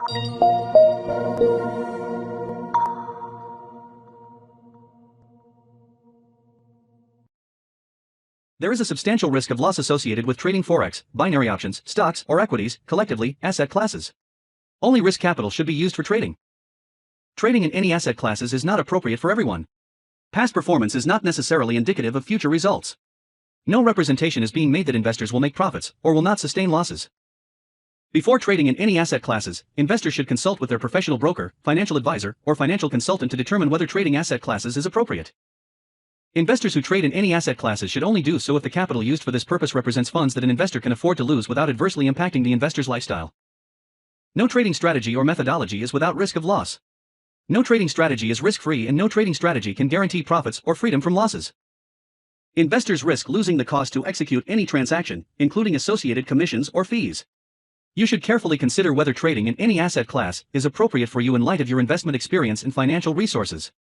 There is a substantial risk of loss associated with trading forex, binary options, stocks, or equities, collectively, asset classes. Only risk capital should be used for trading. Trading in any asset classes is not appropriate for everyone. Past performance is not necessarily indicative of future results. No representation is being made that investors will make profits or will not sustain losses. Before trading in any asset classes, investors should consult with their professional broker, financial advisor, or financial consultant to determine whether trading asset classes is appropriate. Investors who trade in any asset classes should only do so if the capital used for this purpose represents funds that an investor can afford to lose without adversely impacting the investor's lifestyle. No trading strategy or methodology is without risk of loss. No trading strategy is risk-free, and no trading strategy can guarantee profits or freedom from losses. Investors risk losing the cost to execute any transaction, including associated commissions or fees. You should carefully consider whether trading in any asset class is appropriate for you in light of your investment experience and financial resources.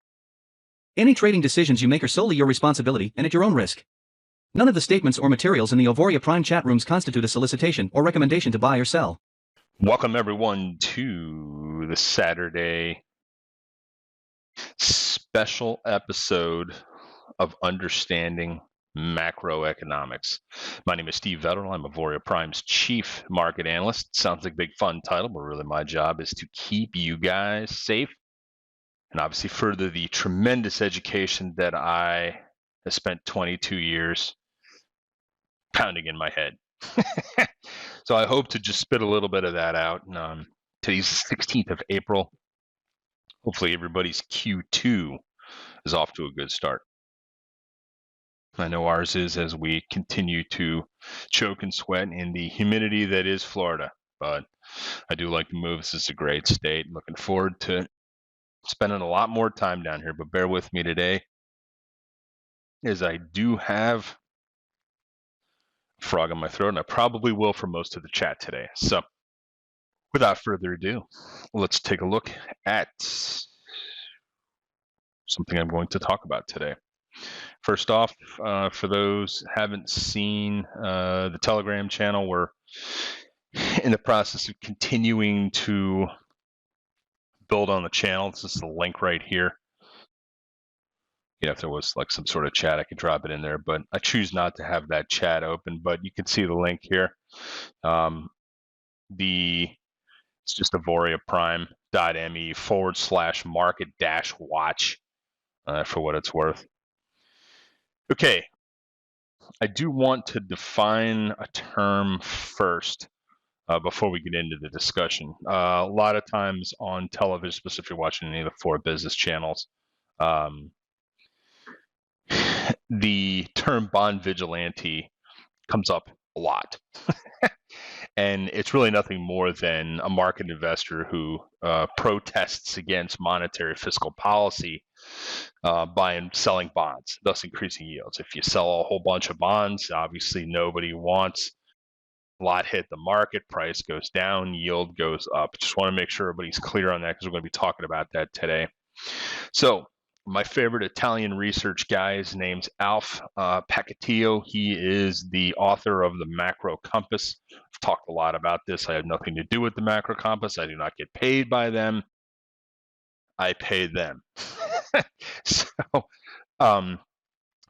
Any trading decisions you make are solely your responsibility and at your own risk. None of the statements or materials in the Auvoria Prime chat rooms constitute a solicitation or recommendation to buy or sell. Welcome everyone to the Saturday special episode of Understanding Macroeconomics. My name is Steve Vetterl. I'm Auvoria Prime's Chief Market Analyst. Sounds like a big fun title, but really my job is to keep you guys safe and obviously further the tremendous education that I have spent 22 years pounding in my head. So I hope to just spit a little bit of that out. Today's the 16th of April. Hopefully everybody's Q2 is off to a good start. I know ours is, as we continue to choke and sweat in the humidity that is Florida. But I do like the move. This is a great state. Looking forward to spending a lot more time down here. But bear with me today, as I do have a frog in my throat, and I probably will for most of the chat today. So without further ado, let's take a look at something I'm going to talk about today. First off, for those who haven't seen the Telegram channel, we're in the process of continuing to build on the channel. This is the link right here. If there was like some sort of chat, I could drop it in there, but I choose not to have that chat open. But you can see the link here. It's just avoriaprime.me/market-watch for what it's worth. Okay, I do want to define a term first before we get into the discussion. A lot of times on television, specifically watching any of the 4 business channels, the term bond vigilante comes up a lot. And it's really nothing more than a market investor who protests against monetary fiscal policy by and selling bonds, thus increasing yields. If you sell a whole bunch of bonds, obviously nobody wants a lot hit the market, price goes down, yield goes up. Just want to make sure everybody's clear on that because we're going to be talking about that today. So my favorite Italian research guy, his name's Alf Pacatio. He is the author of the Macro Compass. I've talked a lot about this. I have nothing to do with the Macro Compass. I do not get paid by them. I pay them.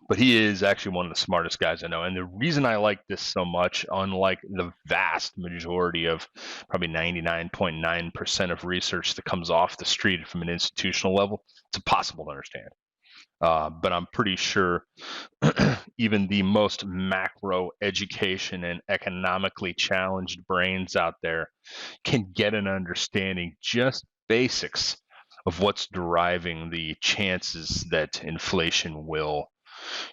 But he is actually one of the smartest guys I know. And the reason I like this so much, unlike the vast majority of probably 99.9% of research that comes off the street from an institutional level, it's impossible to understand. But I'm pretty sure even the most macro education and economically challenged brains out there can get an understanding, just basics, of what's driving the chances that inflation will,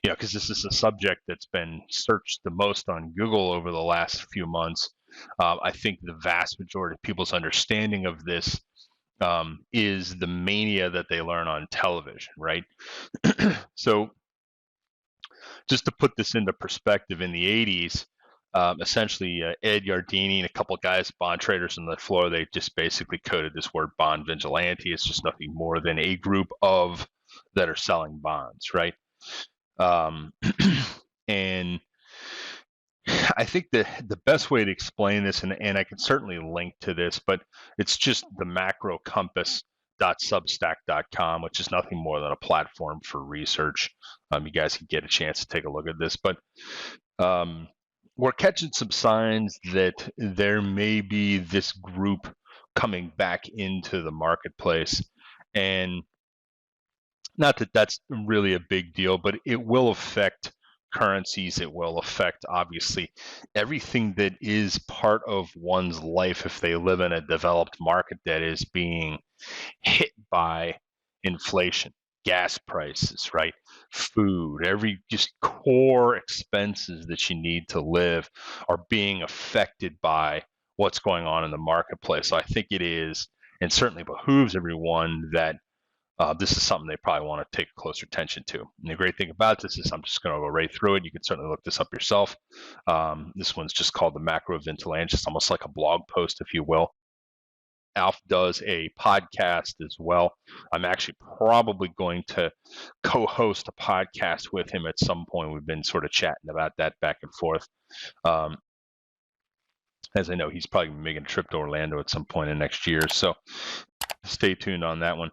because this is a subject that's been searched the most on Google over the last few months. I think the vast majority of people's understanding of this is the mania that they learn on television, right? So just to put this into perspective, in the 80s, essentially Ed Yardeni and a couple of guys, bond traders on the floor, they just basically coded this word bond vigilante. It's just nothing more than a group of that are selling bonds, right? And I think the best way to explain this, and I can certainly link to this, but it's just the macrocompass.substack.com, which is nothing more than a platform for research. You guys can get a chance to take a look at this, but um, we're catching some signs that there may be this group coming back into the marketplace. And not that that's really a big deal, but it will affect currencies. It will affect, obviously, everything that is part of one's life if they live in a developed market that is being hit by inflation, gas prices, right? Food, every just core expenses that you need to live are being affected by what's going on in the marketplace. So I think it is, and certainly behooves everyone that this is something they probably want to take closer attention to. And the great thing about this is I'm just going to go right through it. You can certainly look this up yourself. This one's just called the Macro Vigilance, just almost like a blog post, if you will. Alf does a podcast as well. I'm actually probably going to co-host a podcast with him at some point. We've been sort of chatting about that back and forth. As I know, he's probably making a trip to Orlando at some point in next year. So stay tuned on that one.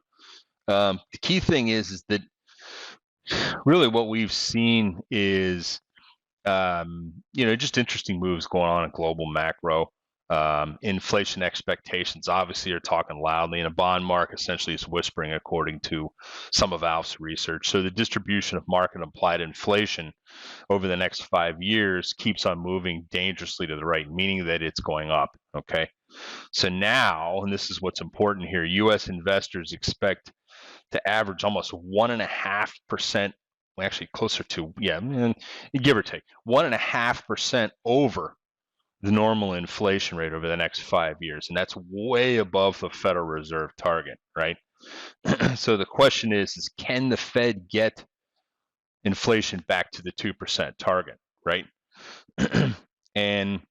The key thing is that really what we've seen is, just interesting moves going on in global macro. Inflation expectations obviously are talking loudly, and a bond market essentially is whispering, according to some of Alf's research. So the distribution of market implied inflation over the next 5 years keeps on moving dangerously to the right, meaning that it's going up. Okay. So now, and this is what's important here, U.S. investors expect to average almost 1.5%, actually closer to, give or take, 1.5% over the normal inflation rate over the next 5 years. And that's way above the Federal Reserve target, right? So the question is can the Fed get inflation back to the 2% target, right? And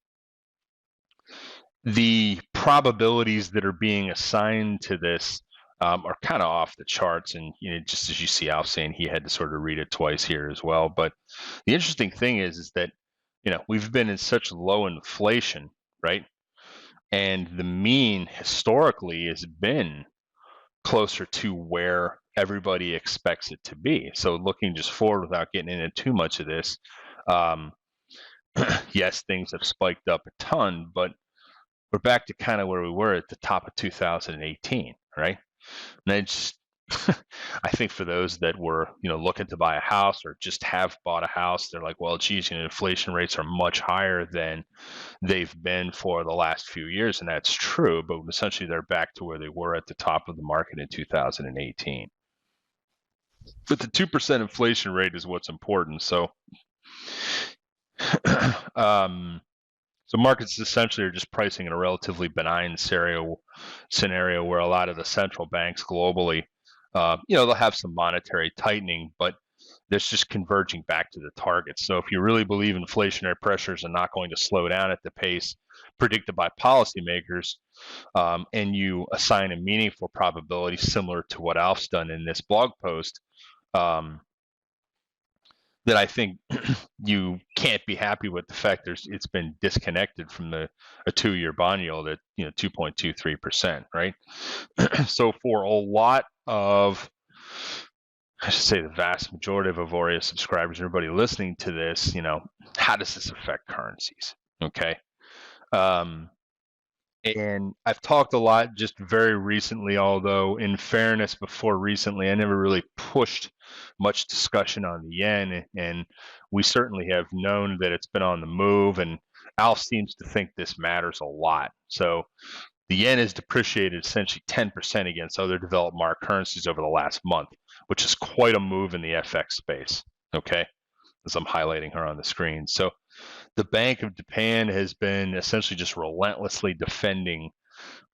the probabilities that are being assigned to this are kind of off the charts. And just as you see Alf saying, he had to sort of read it twice here as well. But the interesting thing is that we've been in such low inflation, right? And the mean historically has been closer to where everybody expects it to be. So looking just forward without getting into too much of this, yes, things have spiked up a ton, but we're back to kind of where we were at the top of 2018, right? And I just, I think for those that were, looking to buy a house or just have bought a house, they're like, well, geez, inflation rates are much higher than they've been for the last few years. And that's true, but essentially they're back to where they were at the top of the market in 2018. But the 2% inflation rate is what's important. So, so markets essentially are just pricing in a relatively benign scenario where a lot of the central banks globally, they'll have some monetary tightening, but that's just converging back to the targets. So if you really believe inflationary pressures are not going to slow down at the pace predicted by policymakers, and you assign a meaningful probability similar to what Alf's done in this blog post, that I think you can't be happy with the fact it's been disconnected from a 2-year bond yield at 2.23%, right? So for a lot of, I should say the vast majority of Auvoria subscribers, everybody listening to this, how does this affect currencies? Okay. And I've talked a lot just very recently, although in fairness, before recently, I never really pushed much discussion on the yen. And we certainly have known that it's been on the move. And Alf seems to think this matters a lot. So the yen has depreciated essentially 10% against other developed market currencies over the last month, which is quite a move in the FX space. Okay. As I'm highlighting her on the screen. So the Bank of Japan has been essentially just relentlessly defending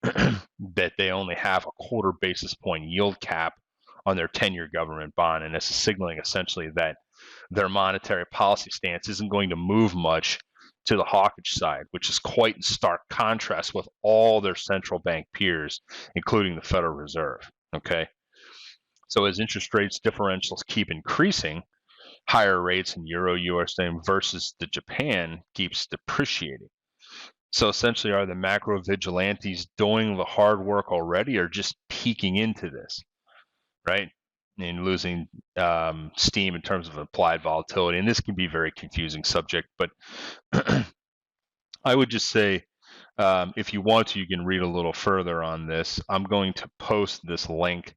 that they only have a 1/4 basis point yield cap on their 10-year government bond. And this is signaling essentially that their monetary policy stance isn't going to move much to the hawkish side, which is quite in stark contrast with all their central bank peers, including the Federal Reserve. Okay. So as interest rates differentials keep increasing, higher rates in euro USD versus the Japan keeps depreciating. So essentially, are the macro vigilantes doing the hard work already, or just peeking into this, right? And losing steam in terms of applied volatility. And this can be a very confusing subject, but I would just say, if you want to, you can read a little further on this. I'm going to post this link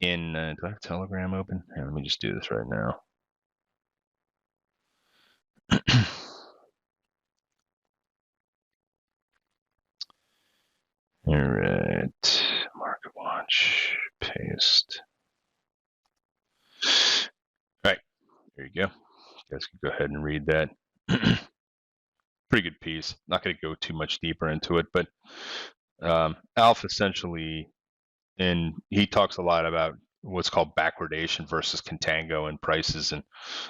in, do I have Telegram open? Here, let me just do this right now. All right, Market Watch, paste. All right, there you go. You guys can go ahead and read that. Pretty good piece. Not going to go too much deeper into it, but Alf essentially, and he talks a lot about what's called backwardation versus contango in prices, and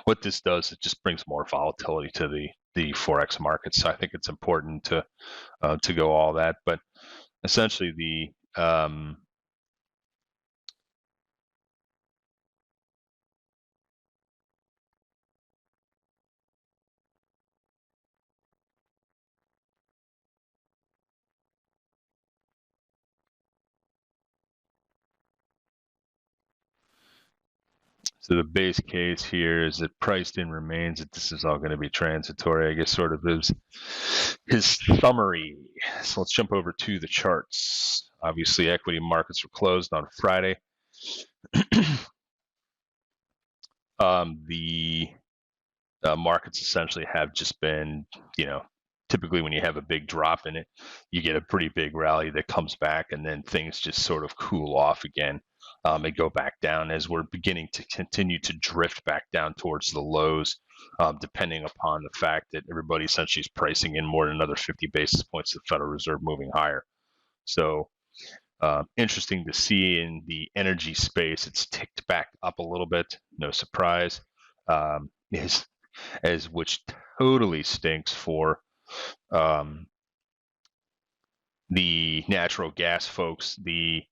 what this does, it just brings more volatility to the forex market. So I think it's important to go all that, but essentially the so the base case here is that priced in remains that this is all going to be transitory, I guess, sort of is his summary. So let's jump over to the charts. Obviously, equity markets were closed on Friday. The markets essentially have just been, typically when you have a big drop in it, you get a pretty big rally that comes back, and then things just sort of cool off again and go back down as we're beginning to continue to drift back down towards the lows, depending upon the fact that everybody essentially is pricing in more than another 50 basis points of the Federal Reserve moving higher. So interesting to see in the energy space, it's ticked back up a little bit, no surprise, which totally stinks for the natural gas folks. The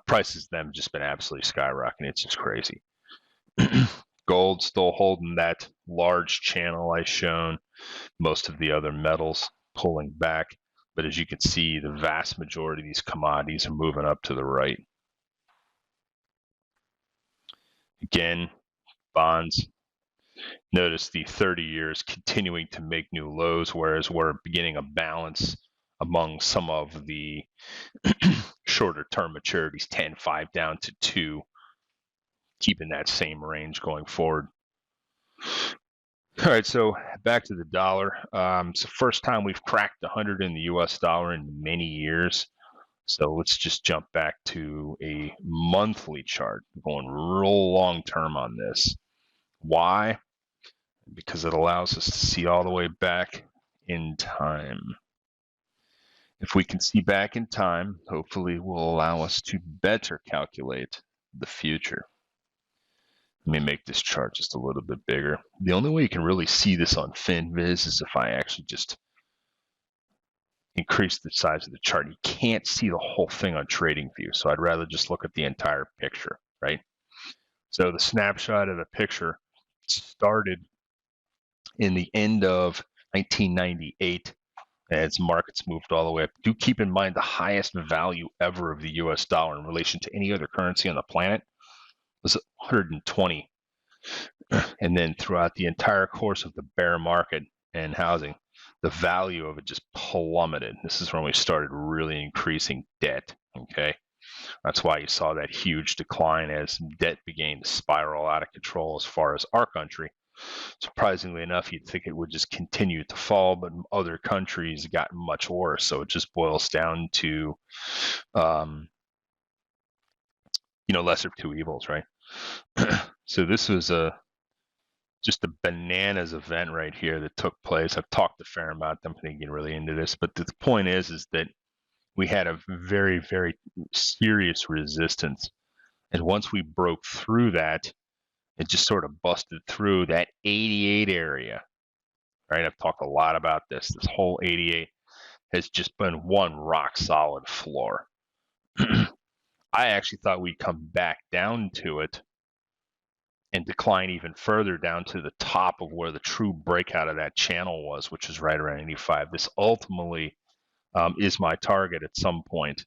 prices of them have just been absolutely skyrocketing. It's just crazy. Gold still holding that large channel I shown. Most of the other metals pulling back. But as you can see, the vast majority of these commodities are moving up to the right. Again, bonds. Notice the 30 years continuing to make new lows, whereas we're beginning a balance among some of the shorter term maturities, 10, 5 down to 2, keeping that same range going forward. All right, so back to the dollar. It's the first time we've cracked 100 in the US dollar in many years. So let's just jump back to a monthly chart, going real long term on this. Why? Because it allows us to see all the way back in time. If we can see back in time, hopefully it will allow us to better calculate the future. Let me make this chart just a little bit bigger. The only way you can really see this on FinViz is if I actually just increase the size of the chart. You can't see the whole thing on TradingView, so I'd rather just look at the entire picture, right? So the snapshot of the picture started in the end of 1998 as markets moved all the way up. Do keep in mind the highest value ever of the US dollar in relation to any other currency on the planet was 120. And then throughout the entire course of the bear market and housing, the value of it just plummeted. This is when we started really increasing debt, okay? That's why you saw that huge decline as debt began to spiral out of control as far as our country. Surprisingly enough, you'd think it would just continue to fall, but other countries got much worse. So it just boils down to, lesser of two evils, right? So this was just a bananas event right here that took place. I've talked a fair amount. I'm going to get really into this, but the point is that we had a very, very serious resistance. And once we broke through that, it just sort of busted through that 88 area, right? I've talked a lot about this. This whole 88 has just been one rock solid floor. I actually thought we'd come back down to it and decline even further down to the top of where the true breakout of that channel was, which is right around 85. This ultimately is my target at some point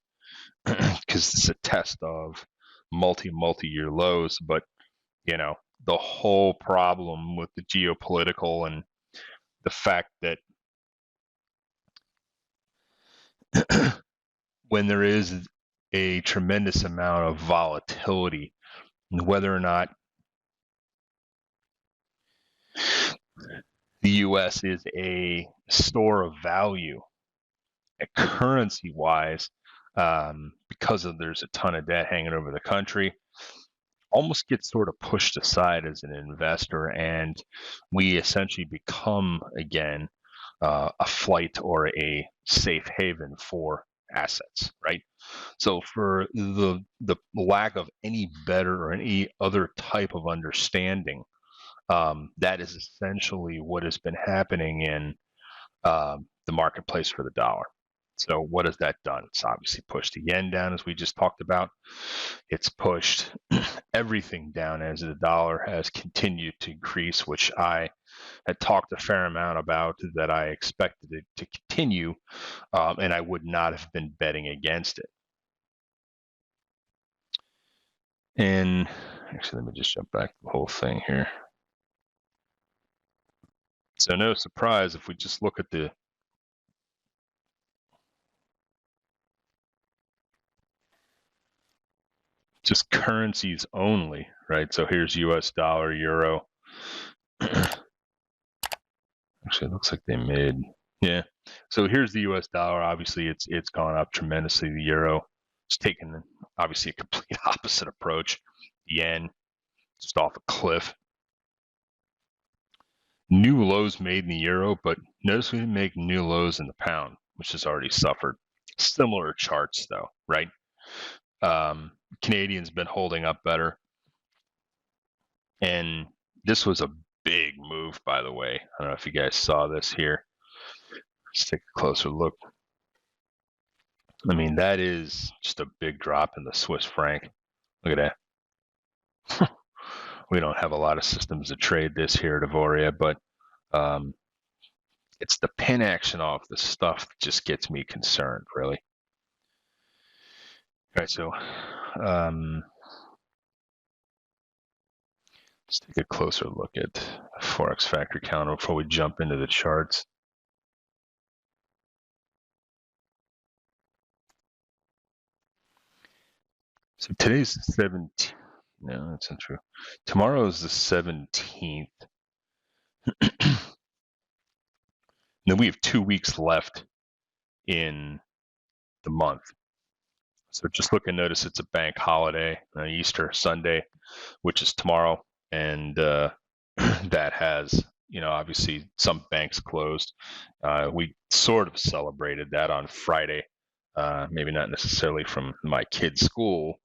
because it's a test of multi-year lows. But the whole problem with the geopolitical and the fact that when there is a tremendous amount of volatility, whether or not the U.S. is a store of value, currency-wise, because there's a ton of debt hanging over the country, almost gets sort of pushed aside as an investor, and we essentially become again a flight or a safe haven for assets, right? So for the lack of any better or any other type of understanding, that is essentially what has been happening in the marketplace for the dollar. So what has that done? It's obviously pushed the yen down, as we just talked about. It's pushed everything down as the dollar has continued to increase, which I had talked a fair amount about, that I expected it to continue, and I would not have been betting against it. And actually, let me just jump back to the whole thing here. So no surprise if we just look at the just currencies only, right? So here's US dollar, euro. Actually, it looks like they made, yeah. So here's the US dollar. Obviously, it's gone up tremendously. The euro is taking obviously a complete opposite approach. The yen just off a cliff. New lows made in the euro, but notice we didn't make new lows in the pound, which has already suffered. Similar charts though, right? Canadian's been holding up better. And this was a big move, by the way. I don't know if you guys saw this here. Let's take a closer look. I mean, that is just a big drop in the Swiss franc. Look at that. We don't have a lot of systems to trade this here at Auvoria, but it's the pin action off the stuff that just gets me concerned, really. All right, so let's take a closer look at Forex Factor Counter before we jump into the charts. So today's the 17th. No, that's not true. Tomorrow is the 17th. Then we have 2 weeks left in the month. So just look and notice it's a bank holiday, Easter Sunday, which is tomorrow. And that has, obviously some banks closed. We sort of celebrated that on Friday. Maybe not necessarily from my kid's school,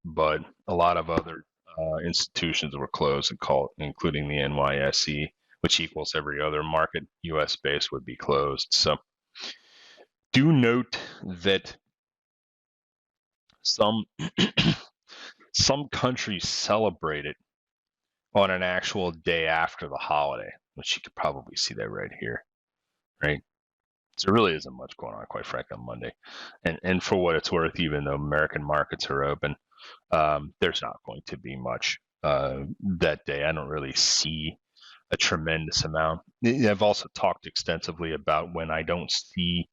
but a lot of other institutions were closed, including the NYSE, which equals every other market US based would be closed. So do note that some countries celebrate it on an actual day after the holiday, which you could probably see that right here, right? So there really isn't much going on, quite frankly, on Monday. And for what it's worth, even though American markets are open, there's not going to be much that day. I don't really see a tremendous amount. I've also talked extensively about when I don't see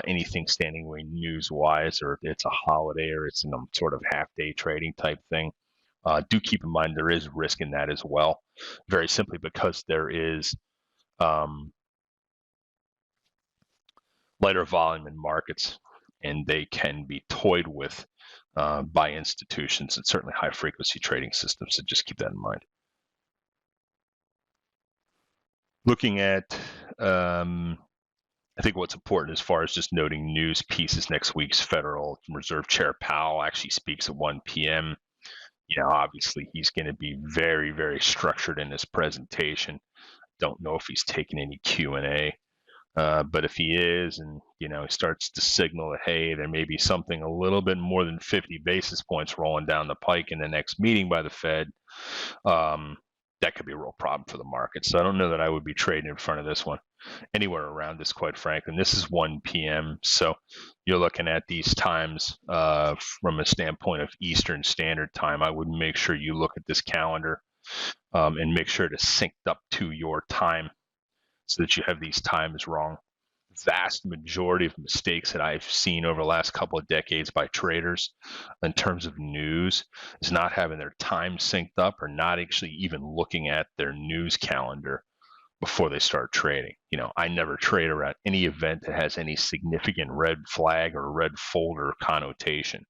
anything standing way news-wise, or if it's a holiday or it's some sort of half-day trading type thing. Do keep in mind there is risk in that as well, very simply because there is lighter volume in markets, and they can be toyed with by institutions and certainly high-frequency trading systems, so just keep that in mind. Looking at, I think what's important as far as just noting news pieces, next week's Federal Reserve Chair Powell actually speaks at 1 p.m. Obviously he's going to be very, very structured in his presentation. Don't know if he's taking any Q&A. But if he is, and he starts to signal that, hey, there may be something a little bit more than 50 basis points rolling down the pike in the next meeting by the Fed, that could be a real problem for the market. So I don't know that I would be trading in front of this one, anywhere around this, quite frankly. And this is 1 p.m. So you're looking at these times from a standpoint of Eastern Standard Time. I would make sure you look at this calendar and make sure to sync up to your time so that you have these times wrong. Vast majority of mistakes that I've seen over the last couple of decades by traders in terms of news is not having their time synced up or not actually even looking at their news calendar before they start trading. I never trade around any event that has any significant red flag or red folder connotation.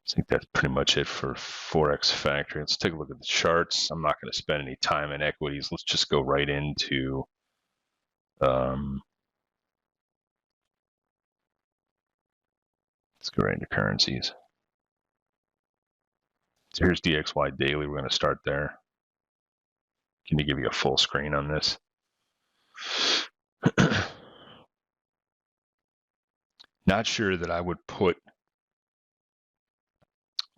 I think that's pretty much it for Forex Factory. Let's take a look at the charts. I'm not going to spend any time in equities. Let's just go right into let's go right into currencies. So here's DXY daily. We're going to start there. Can you give you a full screen on this? Not sure that I would put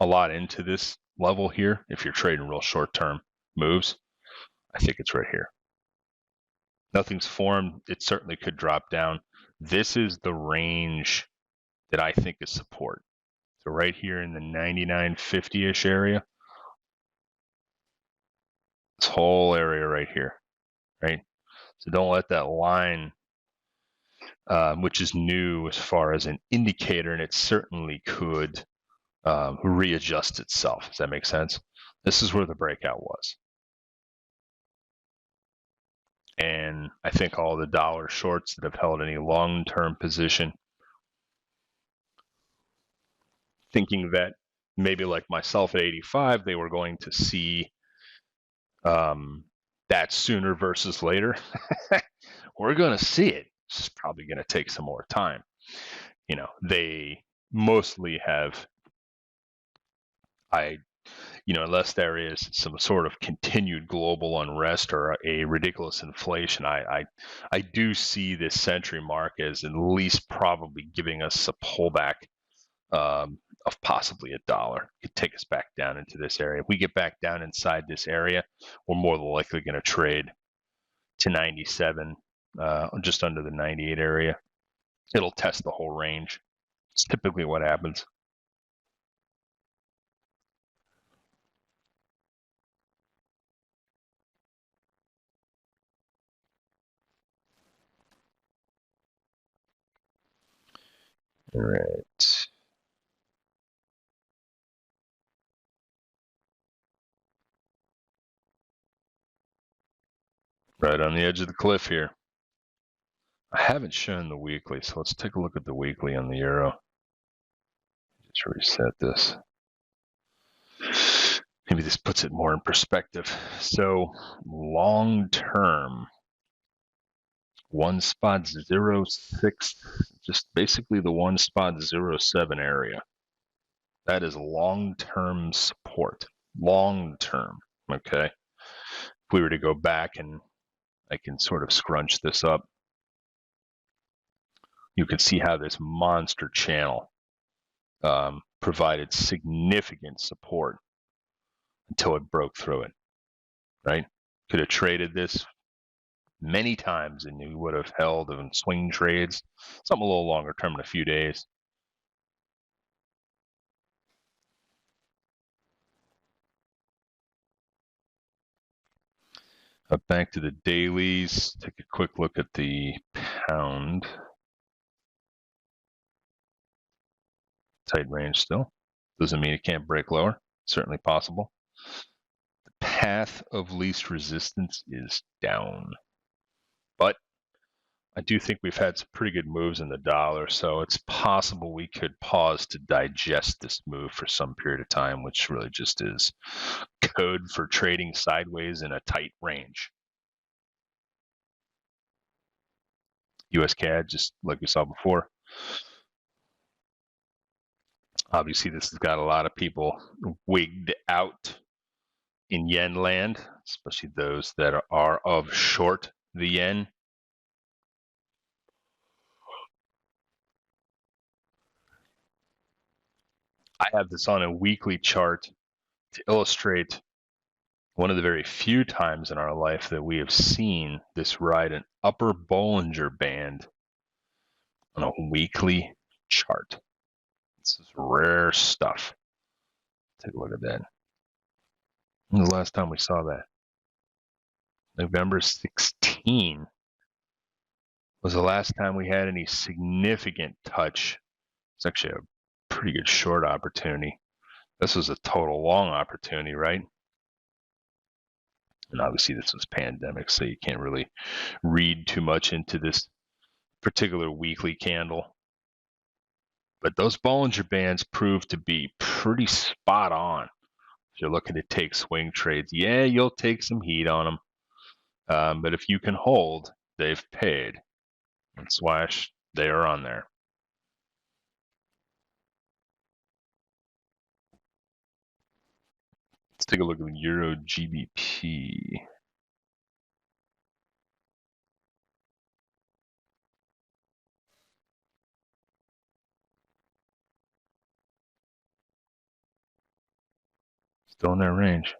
a lot into this level here if you're trading real short-term moves. I think it's right here. Nothing's formed. It certainly could drop down. This is the range that I think is support. So right here in the 99.50-ish area, this whole area right here, right? So don't let that line, which is new as far as an indicator, and it certainly could readjust itself. Does that make sense? This is where the breakout was. And I think all the dollar shorts that have held any long-term position, thinking that maybe like myself at 85, they were going to see that sooner versus later. We're going to see it. It's probably going to take some more time. They mostly have, unless there is some sort of continued global unrest or a ridiculous inflation, I do see this century mark as at least probably giving us a pullback of possibly $1. It could take us back down into this area. If we get back down inside this area, we're more than likely going to trade to 97, just under the 98 area. It'll test the whole range. It's typically what happens. All right. Right on the edge of the cliff here. I haven't shown the weekly, so let's take a look at the weekly on the euro. Just reset this. Maybe this puts it more in perspective. So long term, 1.06, just basically the 1.07 area. That is long-term support. Long-term, okay? If we were to go back, and I can sort of scrunch this up, you can see how this monster channel provided significant support until it broke through it, right? Could have traded this many times and you would have held in swing trades, something a little longer term in a few days. Back to the dailies, take a quick look at the pound. Tight range still. Doesn't mean it can't break lower. Certainly possible. The path of least resistance is down. But I do think we've had some pretty good moves in the dollar, so it's possible we could pause to digest this move for some period of time, which really just is code for trading sideways in a tight range. US CAD, just like we saw before. Obviously, this has got a lot of people wigged out in yen land, especially those that are of short the yen. I have this on a weekly chart to illustrate one of the very few times in our life that we have seen this ride an upper Bollinger Band on a weekly chart. This is rare stuff. Take a look at that. When was the last time we saw that? November 16 was the last time we had any significant touch. It's actually a pretty good short opportunity. This was a total long opportunity, right? And obviously this was pandemic, so you can't really read too much into this particular weekly candle. But those Bollinger Bands proved to be pretty spot on. If you're looking to take swing trades, yeah, you'll take some heat on them. But if you can hold, they've paid. And Swash, they are on there. Let's take a look at the Euro GBP. Still in that range.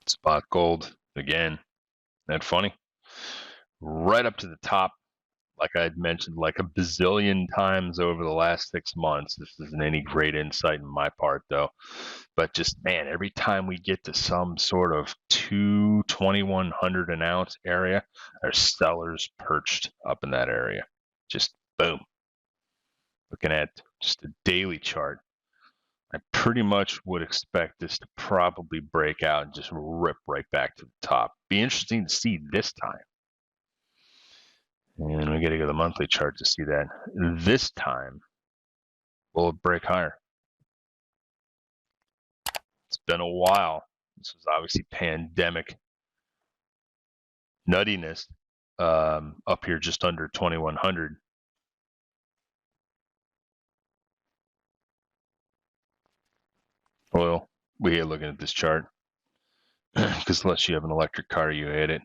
Spot gold again. That funny? Right up to the top, like I had mentioned, like a bazillion times over the last 6 months. This isn't any great insight on my part, though. But just, man, every time we get to some sort of 2,100 an ounce area, there's sellers perched up in that area. Just boom. Looking at just a daily chart, I pretty much would expect this to probably break out and just rip right back to the top. Be interesting to see this time. And we got to go to the monthly chart to see that. This time, will it break higher? It's been a while. This was obviously pandemic nuttiness up here just under 2,100. Well, we hate looking at this chart because unless you have an electric car, you hate it.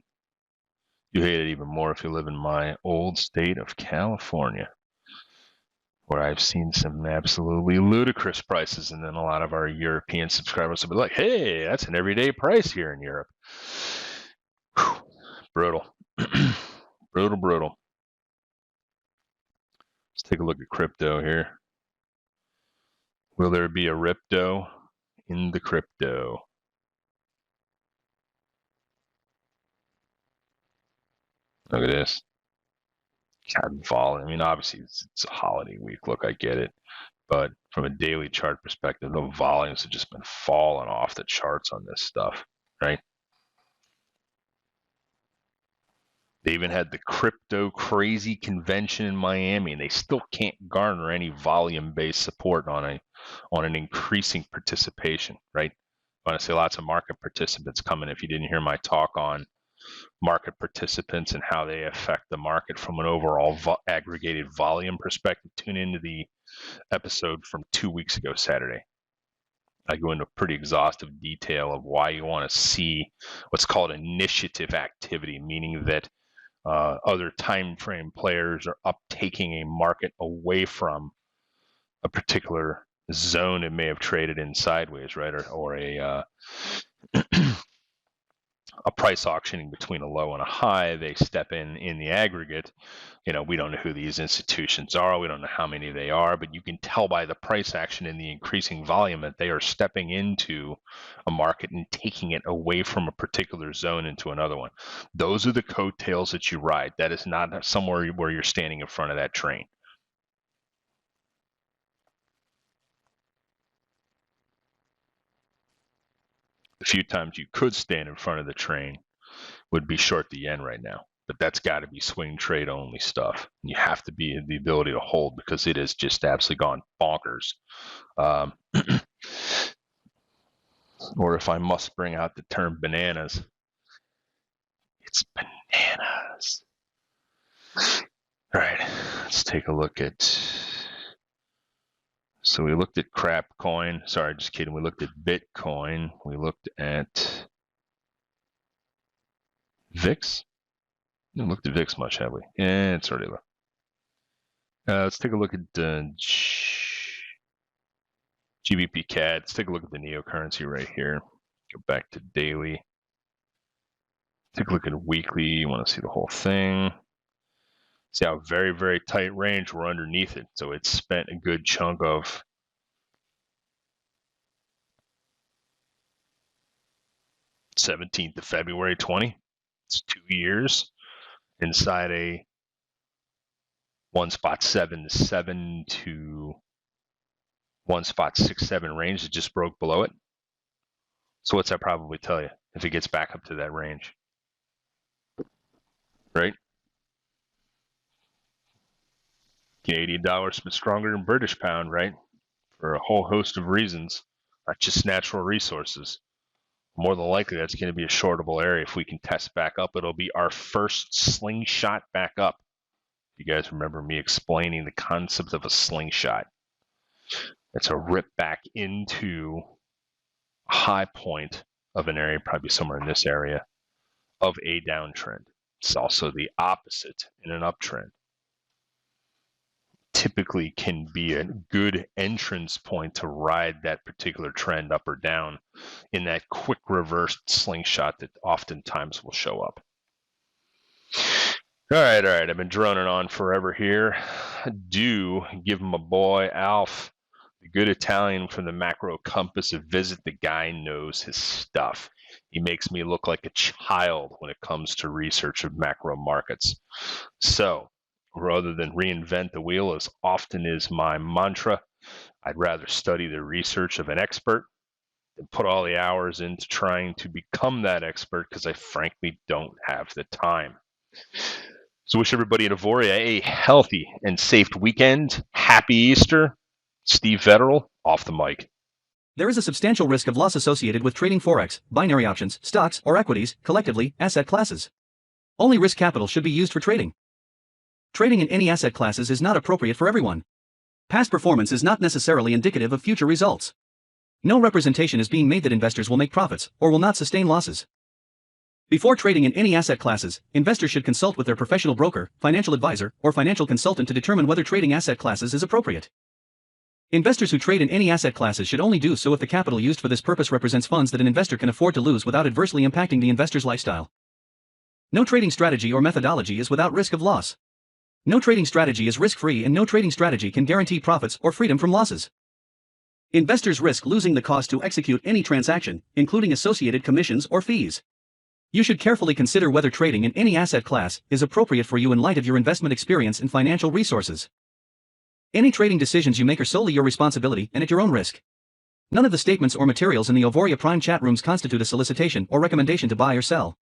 You hate it even more if you live in my old state of California, where I've seen some absolutely ludicrous prices, and then a lot of our European subscribers will be like, hey, that's an everyday price here in Europe. Whew. Brutal. Brutal. Let's take a look at crypto here. Will there be a ripto in the crypto? Look at this. God, vol. I mean, obviously it's a holiday week. Look, I get it. But from a daily chart perspective, the volumes have just been falling off the charts on this stuff, right? They even had the crypto crazy convention in Miami, and they still can't garner any volume-based support on an increasing participation, right? I want to see lots of market participants coming. If you didn't hear my talk on market participants and how they affect the market from an overall aggregated volume perspective, tune into the episode from 2 weeks ago, Saturday. I go into pretty exhaustive detail of why you want to see what's called initiative activity, meaning that other time frame players are uptaking a market away from a particular zone it may have traded in sideways, right? Or a a price auctioning between a low and a high. They step in the aggregate. We don't know who these institutions are. We don't know how many they are, but you can tell by the price action and the increasing volume that they are stepping into a market and taking it away from a particular zone into another one. Those are the coattails that you ride. That is not somewhere where you're standing in front of that train. The few times you could stand in front of the train would be short the yen right now. But that's got to be swing trade only stuff. You have to be the ability to hold because it has just absolutely gone bonkers. Or if I must bring out the term bananas, it's bananas. All right, let's take a look at. So we looked at crap coin. Sorry, just kidding. We looked at Bitcoin. We looked at VIX. We didn't look at VIX much, have we? Yeah, it's already low. Let's take a look at GBP CAD. Let's take a look at the Neo currency right here. Go back to daily. Take a look at weekly. You want to see the whole thing. See how very, very tight range we're underneath it. So it's spent a good chunk of 17th of February 20. It's 2 years inside a 1.77 to 1.67 range. It just broke below it. So what's that probably tell you if it gets back up to that range? Right? Canadian dollar's been stronger than British pound, right? For a whole host of reasons, not just natural resources. More than likely, that's going to be a shortable area. If we can test back up, it'll be our first slingshot back up. You guys remember me explaining the concept of a slingshot. It's a rip back into a high point of an area, probably somewhere in this area, of a downtrend. It's also the opposite in an uptrend. Typically can be a good entrance point to ride that particular trend up or down in that quick reverse slingshot that oftentimes will show up. All right. I've been droning on forever here. Do give my boy Alf, the good Italian from the Macro Compass, a visit. The guy knows his stuff. He makes me look like a child when it comes to research of macro markets. So, rather than reinvent the wheel, as often is my mantra, I'd rather study the research of an expert than put all the hours into trying to become that expert, because I frankly don't have the time. So wish everybody in Auvoria a healthy and safe weekend. Happy Easter. Steve Federal, off the mic. There is a substantial risk of loss associated with trading Forex, binary options, stocks, or equities, collectively, asset classes. Only risk capital should be used for trading. Trading in any asset classes is not appropriate for everyone. Past performance is not necessarily indicative of future results. No representation is being made that investors will make profits or will not sustain losses. Before trading in any asset classes, investors should consult with their professional broker, financial advisor, or financial consultant to determine whether trading asset classes is appropriate. Investors who trade in any asset classes should only do so if the capital used for this purpose represents funds that an investor can afford to lose without adversely impacting the investor's lifestyle. No trading strategy or methodology is without risk of loss. No trading strategy is risk-free, and no trading strategy can guarantee profits or freedom from losses. Investors risk losing the cost to execute any transaction, including associated commissions or fees. You should carefully consider whether trading in any asset class is appropriate for you in light of your investment experience and financial resources. Any trading decisions you make are solely your responsibility and at your own risk. None of the statements or materials in the Auvoria Prime chat rooms constitute a solicitation or recommendation to buy or sell.